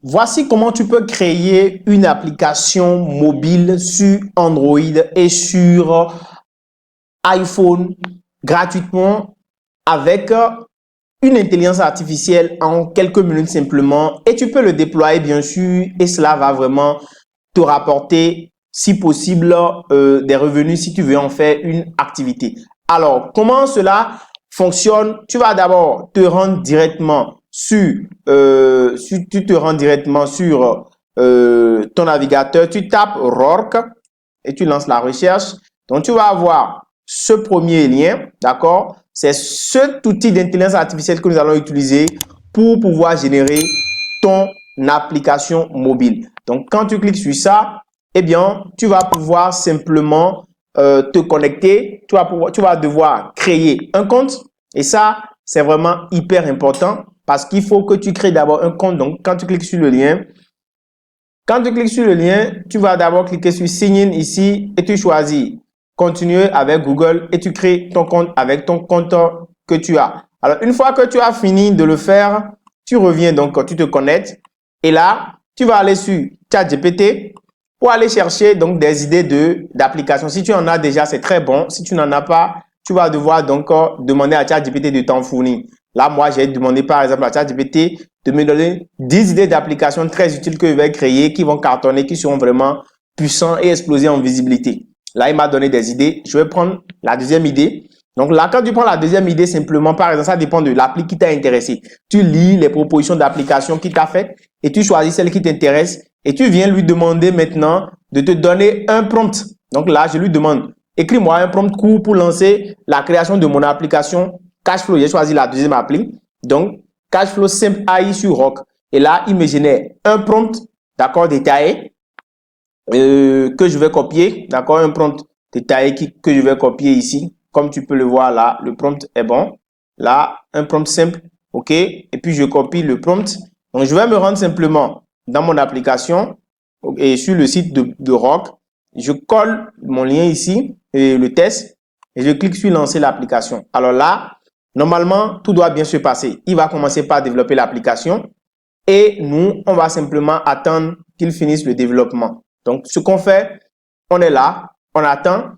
Voici comment tu peux créer une application mobile sur Android et sur iPhone gratuitement avec une intelligence artificielle en quelques minutes simplement et tu peux le déployer bien sûr et cela va vraiment te rapporter si possible des revenus si tu veux en faire une activité. Alors, comment cela fonctionne? Tu vas d'abord te rendre directement tu te rends directement sur ton navigateur, tu tapes Rock et tu lances la recherche. Donc, tu vas avoir ce premier lien, d'accord? C'est cet outil d'intelligence artificielle que nous allons utiliser pour pouvoir générer ton application mobile. Donc, quand tu cliques sur ça, eh bien, tu vas pouvoir simplement te connecter. Tu vas devoir créer un compte. Et ça, c'est vraiment hyper important parce qu'il faut que tu crées d'abord un compte. Donc, quand tu cliques sur le lien, tu vas d'abord cliquer sur Sign in ici et tu choisis continuer avec Google et tu crées ton compte avec ton compte que tu as. Alors, une fois que tu as fini de le faire, tu reviens donc, tu te connectes et là, tu vas aller sur ChatGPT pour aller chercher donc des idées d'applications. Si tu en as déjà, c'est très bon. Si tu n'en as pas, tu vas devoir donc demander à ChatGPT de t'en fournir. Là, moi, j'ai demandé par exemple à ChatGPT de me donner 10 idées d'applications très utiles que je vais créer, qui vont cartonner, qui seront vraiment puissants et exploser en visibilité. Là, il m'a donné des idées. Je vais prendre la deuxième idée. Donc là, quand tu prends la deuxième idée, simplement, par exemple, ça dépend de l'appli qui t'a intéressé. Tu lis les propositions d'application qu'il t'a faites et tu choisis celle qui t'intéresse et tu viens lui demander maintenant de te donner un prompt. Donc là, je lui demande, écris-moi un prompt court pour lancer la création de mon application Cashflow. J'ai choisi la deuxième appli. Donc, Cashflow Simple AI sur Rock. Et là, il me génère un prompt, d'accord, détaillé, que je vais copier, d'accord, un prompt détaillé que je vais copier ici. Comme tu peux le voir là, le prompt est bon. Là, un prompt simple, ok. Et puis, je copie le prompt. Donc, je vais me rendre simplement dans mon application et sur le site de Rock. Je colle mon lien ici, et le test, et je clique sur lancer l'application. Alors là, normalement, tout doit bien se passer. Il va commencer par développer l'application et nous, on va simplement attendre qu'il finisse le développement. Donc, ce qu'on fait, on est là, on attend,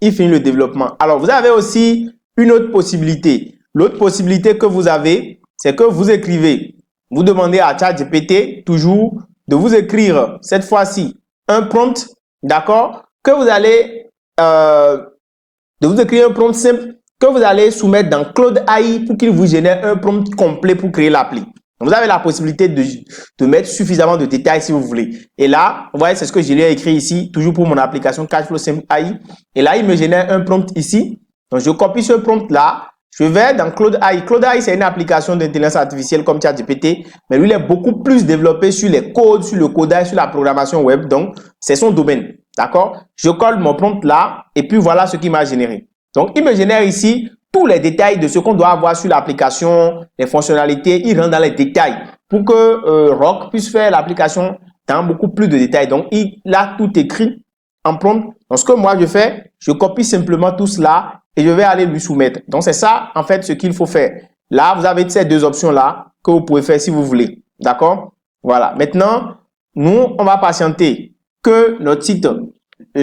il finit le développement. Alors, vous avez aussi une autre possibilité. L'autre possibilité que vous avez, c'est que vous écrivez. Vous demandez à ChatGPT toujours de vous écrire cette fois-ci un prompt, d'accord, que vous allez de vous écrire un prompt simple que vous allez soumettre dans Claude AI pour qu'il vous génère un prompt complet pour créer l'appli. Vous avez la possibilité de mettre suffisamment de détails si vous voulez. Et là, vous voyez, c'est ce que je lui ai écrit ici, toujours pour mon application Cashflow Simple AI. Et là, il me génère un prompt ici. Donc, je copie ce prompt-là. Je vais dans Claude AI. Claude AI, c'est une application d'intelligence artificielle comme ChatGPT, mais lui, il est beaucoup plus développé sur les codes, sur le codage, sur la programmation web. Donc, c'est son domaine. D'accord? Je colle mon prompt là et puis voilà ce qu'il m'a généré. Donc, il me génère ici tous les détails de ce qu'on doit avoir sur l'application, les fonctionnalités. Il rentre dans les détails pour que Rock puisse faire l'application dans beaucoup plus de détails. Donc, il a tout écrit en prompt. Donc, ce que moi je fais, je copie simplement tout cela et je vais aller lui soumettre. Donc, c'est ça, en fait, ce qu'il faut faire. Là, vous avez ces deux options-là que vous pouvez faire si vous voulez. D'accord? Voilà. Maintenant, nous, on va patienter que notre site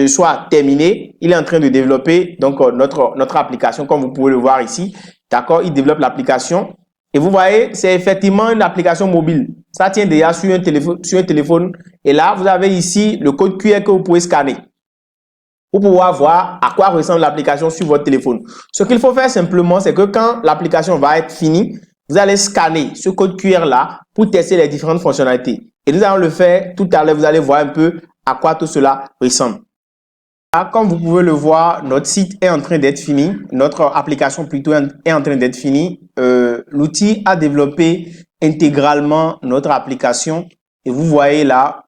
soit terminé. Il est en train de développer donc notre application, comme vous pouvez le voir ici. D'accord? Il développe l'application. Et vous voyez, c'est effectivement une application mobile. Ça tient déjà sur un téléphone. Et là, vous avez ici le code QR que vous pouvez scanner pour pouvoir voir à quoi ressemble l'application sur votre téléphone. Ce qu'il faut faire simplement, c'est que quand l'application va être finie, vous allez scanner ce code QR là pour tester les différentes fonctionnalités. Et nous allons le faire tout à l'heure. Vous allez voir un peu à quoi tout cela ressemble. Là, comme vous pouvez le voir, notre site est en train d'être fini. Notre application plutôt est en train d'être finie. L'outil a développé intégralement notre application. Et vous voyez là,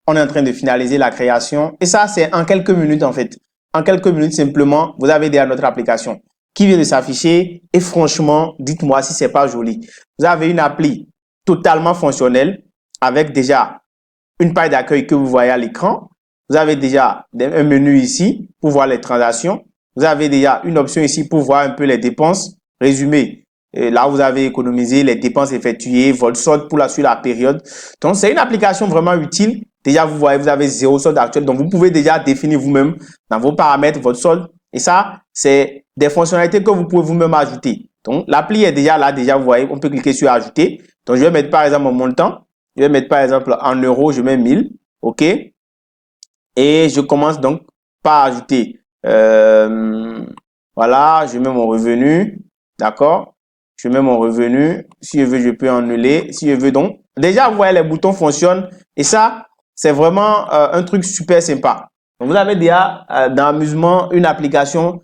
on est en train de finaliser la création. Et ça, c'est en quelques minutes en fait. En quelques minutes simplement, vous avez déjà notre application qui vient de s'afficher. Et franchement, dites-moi si c'est pas joli. Vous avez une appli totalement fonctionnelle avec déjà une page d'accueil que vous voyez à l'écran. Vous avez déjà un menu ici pour voir les transactions. Vous avez déjà une option ici pour voir un peu les dépenses résumées Et là, vous avez économisé les dépenses effectuées, votre solde sur la période. Donc, c'est une application vraiment utile. Déjà, vous voyez, vous avez 0 solde actuel. Donc, vous pouvez déjà définir vous-même dans vos paramètres votre solde. Et ça, c'est des fonctionnalités que vous pouvez vous-même ajouter. Donc, l'appli est déjà là. Déjà, vous voyez, on peut cliquer sur ajouter. Donc, je vais mettre par exemple mon montant. Je vais mettre par exemple en euros, je mets 1000. OK. Et je commence donc par ajouter. Voilà, je mets mon revenu. D'accord. Je mets mon revenu. Si je veux, je peux annuler. Si je veux donc. Déjà, vous voyez, les boutons fonctionnent. Et ça, c'est vraiment un truc super sympa. Donc, vous avez déjà dans Amusement une application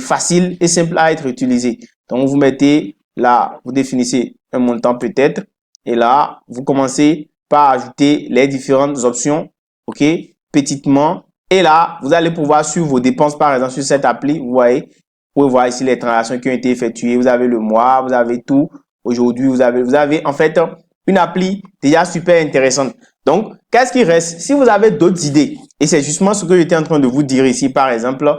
facile et simple à être utilisée. Donc, vous mettez là, vous définissez un montant peut-être. Et là, vous commencez par ajouter les différentes options. OK, petitement. Et là, vous allez pouvoir suivre vos dépenses, par exemple, sur cette appli. Vous voyez, vous pouvez voir ici les transactions qui ont été effectuées. Vous avez le mois, vous avez tout. Aujourd'hui, vous avez en fait une appli déjà super intéressante. Donc, qu'est-ce qui reste? Si vous avez d'autres idées, et c'est justement ce que j'étais en train de vous dire ici, par exemple,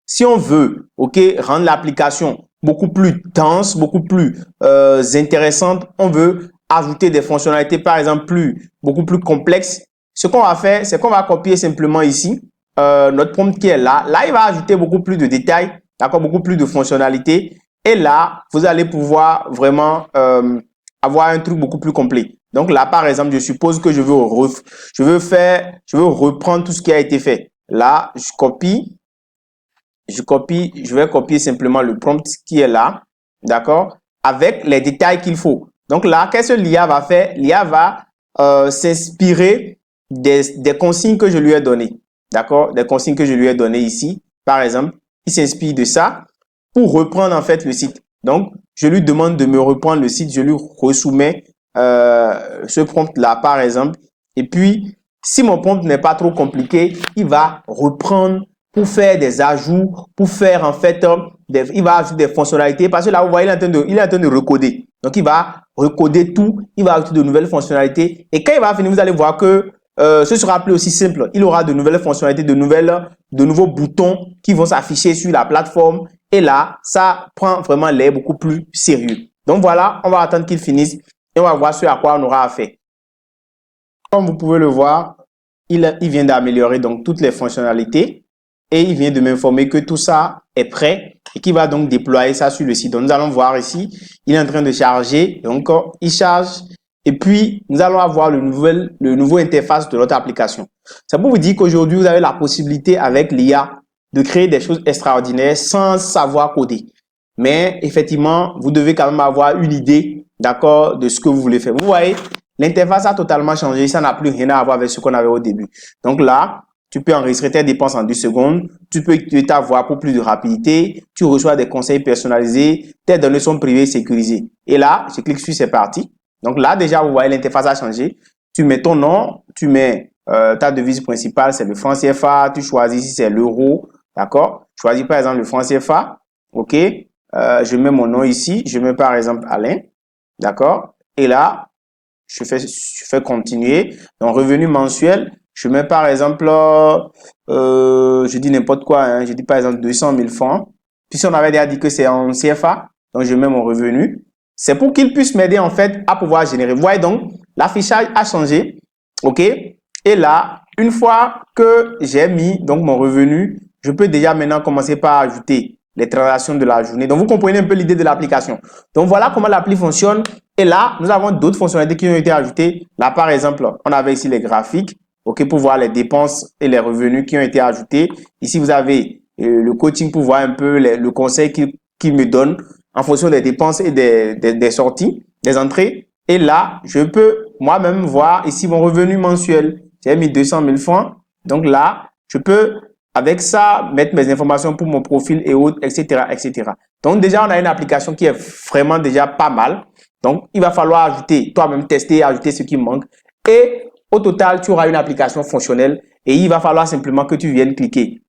si on veut, OK, rendre l'application beaucoup plus dense, beaucoup plus intéressante, on veut ajouter des fonctionnalités, par exemple, beaucoup plus complexes. Ce qu'on va faire, c'est qu'on va copier simplement ici notre prompt qui est là. Là, il va ajouter beaucoup plus de détails, d'accord, beaucoup plus de fonctionnalités. Et là, vous allez pouvoir vraiment avoir un truc beaucoup plus complet. Donc là, par exemple, je suppose que je veux reprendre tout ce qui a été fait. Là, je vais copier simplement le prompt qui est là, d'accord, avec les détails qu'il faut. Donc là, qu'est-ce que l'IA va faire? L'IA va s'inspirer des consignes que je lui ai données, d'accord, des consignes que je lui ai données ici, par exemple, il s'inspire de ça pour reprendre en fait le site. Donc, je lui demande de me reprendre le site, je lui resoumets ce prompt-là, par exemple, et puis, si mon prompt n'est pas trop compliqué, il va reprendre pour faire des ajouts, pour faire en fait, il va ajouter des fonctionnalités parce que là, vous voyez, il est en train de recoder. Donc, il va recoder tout, il va ajouter de nouvelles fonctionnalités. Et quand il va finir, vous allez voir que ce sera plus aussi simple. Il aura de nouvelles fonctionnalités, de nouveaux boutons qui vont s'afficher sur la plateforme. Et là, ça prend vraiment l'air beaucoup plus sérieux. Donc, voilà, on va attendre qu'il finisse et on va voir ce à quoi on aura à faire. Comme vous pouvez le voir, il vient d'améliorer donc toutes les fonctionnalités et il vient de m'informer que tout ça est prêt et qu'il va donc déployer ça sur le site. Donc, nous allons voir ici, il est en train de charger. Donc, il charge et puis nous allons avoir le nouveau interface de notre application. C'est pour vous dire qu'aujourd'hui, vous avez la possibilité avec l'IA de créer des choses extraordinaires sans savoir coder. Mais effectivement, vous devez quand même avoir une idée, d'accord, de ce que vous voulez faire. Vous voyez, l'interface a totalement changé, ça n'a plus rien à voir avec ce qu'on avait au début. Donc là, tu peux enregistrer tes dépenses en 2 secondes, tu peux utiliser ta voix pour plus de rapidité, tu reçois des conseils personnalisés, tes données sont privées et sécurisées. Et là, je clique sur c'est parti. Donc là, déjà, vous voyez, l'interface a changé. Tu mets ton nom, tu mets ta devise principale, c'est le franc CFA, tu choisis si c'est l'euro, d'accord? Choisis par exemple le franc CFA, ok? Je mets mon nom ici, je mets par exemple Alain, d'accord? Et là, je fais continuer. Donc, revenu mensuel, je mets par exemple, je dis n'importe quoi, hein, je dis par exemple 200 000 francs. Puis si on avait déjà dit que c'est en CFA, donc je mets mon revenu. C'est pour qu'il puisse m'aider en fait à pouvoir générer. Vous voyez donc, l'affichage a changé, ok? Et là, une fois que j'ai mis donc mon revenu, je peux déjà maintenant commencer par ajouter les transactions de la journée. Donc, vous comprenez un peu l'idée de l'application. Donc, voilà comment l'appli fonctionne. Et là, nous avons d'autres fonctionnalités qui ont été ajoutées. Là, par exemple, on avait ici les graphiques, ok, pour voir les dépenses et les revenus qui ont été ajoutés. Ici, vous avez le coaching pour voir un peu le conseil qu'il me donne en fonction des dépenses et des sorties, des entrées. Et là, je peux moi-même voir ici mon revenu mensuel. J'ai mis 200 000 francs. Donc là, je peux avec ça mettre mes informations pour mon profil et autres, etc., etc. Donc déjà, on a une application qui est vraiment déjà pas mal. Donc, il va falloir ajouter, toi-même tester, ajouter ce qui manque. Et au total, tu auras une application fonctionnelle et il va falloir simplement que tu viennes cliquer.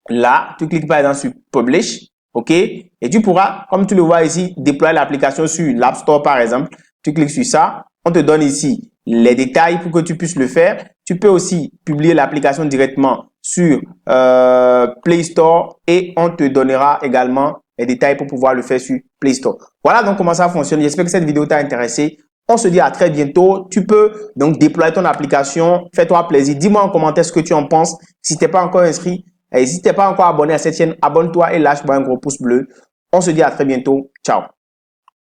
Là, tu cliques par exemple sur Publish, ok? Et tu pourras, comme tu le vois ici, déployer l'application sur l'App Store par exemple. Tu cliques sur ça. On te donne ici les détails pour que tu puisses le faire. Tu peux aussi publier l'application directement sur Play Store et on te donnera également les détails pour pouvoir le faire sur Play Store. Voilà donc comment ça fonctionne. J'espère que cette vidéo t'a intéressé. On se dit à très bientôt. Tu peux donc déployer ton application. Fais-toi plaisir. Dis-moi en commentaire ce que tu en penses. Si tu n'es pas encore inscrit et si tu n'es pas encore abonné à cette chaîne, abonne-toi et lâche-moi un gros pouce bleu. On se dit à très bientôt. Ciao.